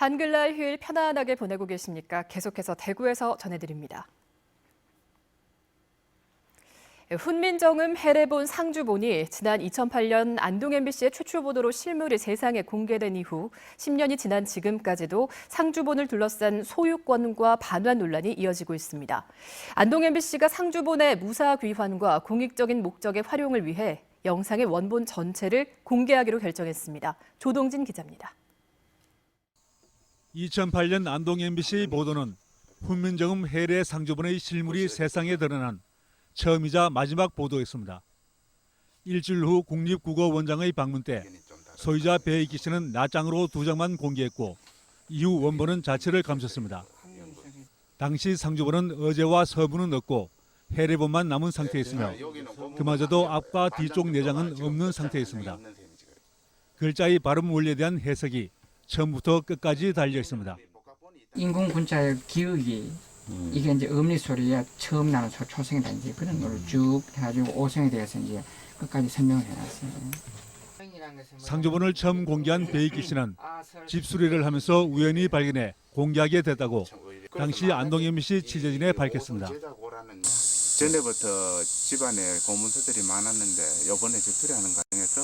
한글날 휴일 편안하게 보내고 계십니까? 계속해서 대구에서 전해드립니다. 훈민정음 해례본 상주본이 지난 2008년 안동 MBC의 최초 보도로 실물이 세상에 공개된 이후 10년이 지난 지금까지도 상주본을 둘러싼 소유권과 반환 논란이 이어지고 있습니다. 안동 MBC가 상주본의 무사 귀환과 공익적인 목적의 활용을 위해 영상의 원본 전체를 공개하기로 결정했습니다. 조동진 기자입니다. 2008년 안동 MBC 보도는 훈민정음 해례 상주본의 실물이 세상에 드러난 처음이자 마지막 보도였습니다. 일주일 후 국립국어원장의 방문 때 소유자 배익기 씨는 낱장으로 2장만 공개했고 이후 원본은 자체를 감췄습니다. 당시 상주본은 어제와 서부는 없고 해례본만 남은 상태였으며 그마저도 앞과 뒤쪽 내장은 없는 상태였습니다. 글자의 발음 원리에 대한 해석이 처음부터 끝까지 달려 있습니다. 인공군자의 기억이 이게 이제 음리 소리야 처음 나는 초성이다 이제 그런 거를 쭉 해가지고 오성에 대해서 이제 끝까지 설명을 해놨어요. 상주본을 처음 공개한 배익기 씨는 집수리를 하면서 우연히 발견해 공개하게 됐다고 당시 안동 MBC 취재진에 밝혔습니다. 전에부터 집안에 고문서들이 많았는데 이번에 집수리하는 과정에서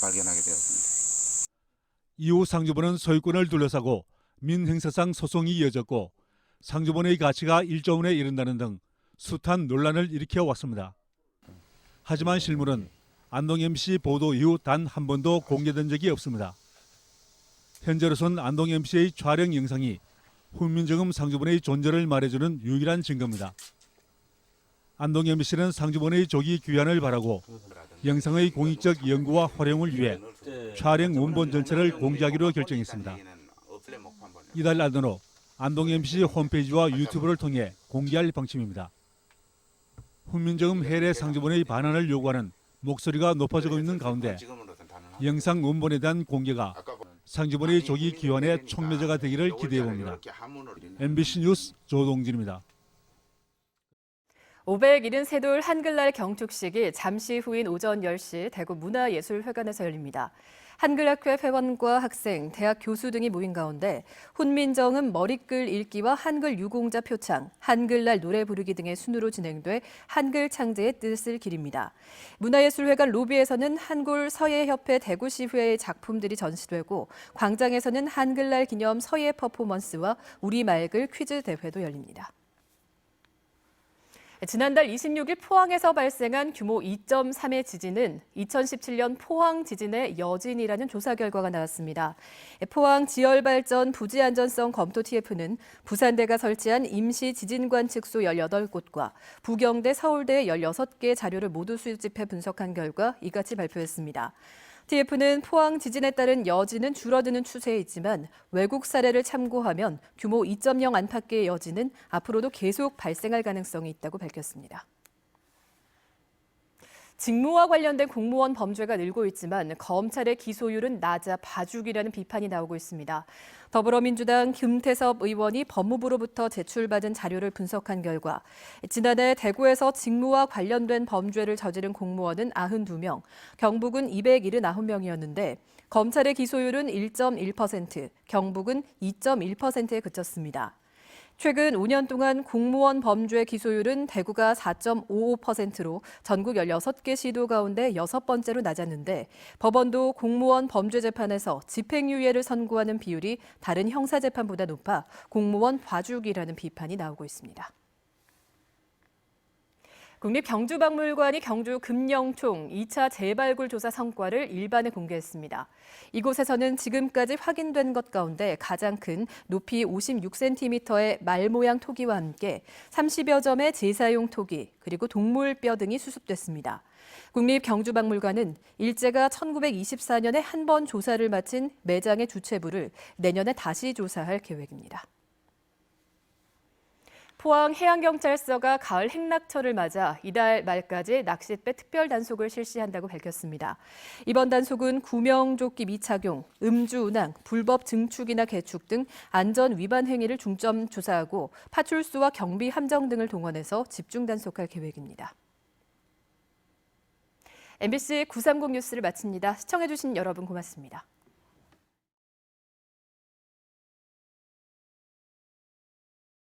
발견하게 되었습니다. 이후 상주본은 소유권을 둘러싸고 민형사상 소송이 이어졌고 상주본의 가치가 1조 원에 이른다는 등 숱한 논란을 일으켜 왔습니다. 하지만 실물은 안동 MBC 보도 이후 단 한 번도 공개된 적이 없습니다. 현재로선 안동 MBC의 촬영 영상이 훈민정음 상주본의 존재를 말해주는 유일한 증거입니다. 안동 MBC는 상주본의 조기 귀환을 바라고 영상의 공익적 연구와 활용을 위해 촬영 원본 전체를 공개하기로 결정했습니다. 이달 안으로 안동 MBC 홈페이지와 유튜브를 통해 공개할 방침입니다. 훈민정음 해례 상주본의 반환을 요구하는 목소리가 높아지고 있는 가운데 영상 원본에 대한 공개가 상주본의 조기 귀환의 촉매제가 되기를 기대해봅니다. MBC 뉴스 조동진입니다. 573돌 한글날 경축식이 잠시 후인 오전 10시 대구 문화예술회관에서 열립니다. 한글학회 회원과 학생, 대학 교수 등이 모인 가운데 훈민정음 머리글 읽기와 한글 유공자 표창, 한글날 노래 부르기 등의 순으로 진행돼 한글 창제의 뜻을 기립니다. 문화예술회관 로비에서는 한글 서예협회 대구시회의 작품들이 전시되고 광장에서는 한글날 기념 서예 퍼포먼스와 우리말글 퀴즈 대회도 열립니다. 지난달 26일 포항에서 발생한 규모 2.3의 지진은 2017년 포항 지진의 여진이라는 조사 결과가 나왔습니다. 포항 지열발전 부지안전성 검토 TF는 부산대가 설치한 임시 지진관측소 18곳과 부경대, 서울대 16개 자료를 모두 수집해 분석한 결과 이같이 발표했습니다. TF는 포항 지진에 따른 여진은 줄어드는 추세에 있지만 외국 사례를 참고하면 규모 2.0 안팎의 여진은 앞으로도 계속 발생할 가능성이 있다고 밝혔습니다. 직무와 관련된 공무원 범죄가 늘고 있지만 검찰의 기소율은 낮아 봐주기라는 비판이 나오고 있습니다. 더불어민주당 김태섭 의원이 법무부로부터 제출받은 자료를 분석한 결과 지난해 대구에서 직무와 관련된 범죄를 저지른 공무원은 92명, 경북은 279명이었는데 검찰의 기소율은 1.1%, 경북은 2.1%에 그쳤습니다. 최근 5년 동안 공무원 범죄 기소율은 대구가 4.55%로 전국 16개 시도 가운데 6번째로 낮았는데 법원도 공무원 범죄 재판에서 집행유예를 선고하는 비율이 다른 형사재판보다 높아 공무원 봐주기라는 비판이 나오고 있습니다. 국립경주박물관이 경주 금령총 2차 재발굴 조사 성과를 일반에 공개했습니다. 이곳에서는 지금까지 확인된 것 가운데 가장 큰 높이 56cm의 말 모양 토기와 함께 30여 점의 제사용 토기, 그리고 동물뼈 등이 수습됐습니다. 국립경주박물관은 일제가 1924년에 한 번 조사를 마친 매장의 주체부를 내년에 다시 조사할 계획입니다. 포항 해양경찰서가 가을 행락철을 맞아 이달 말까지 낚싯배 특별 단속을 실시한다고 밝혔습니다. 이번 단속은 구명조끼 미착용, 음주운항, 불법 증축이나 개축 등 안전 위반 행위를 중점 조사하고 파출소와 경비 함정 등을 동원해서 집중 단속할 계획입니다. MBC 930 뉴스를 마칩니다. 시청해주신 여러분 고맙습니다.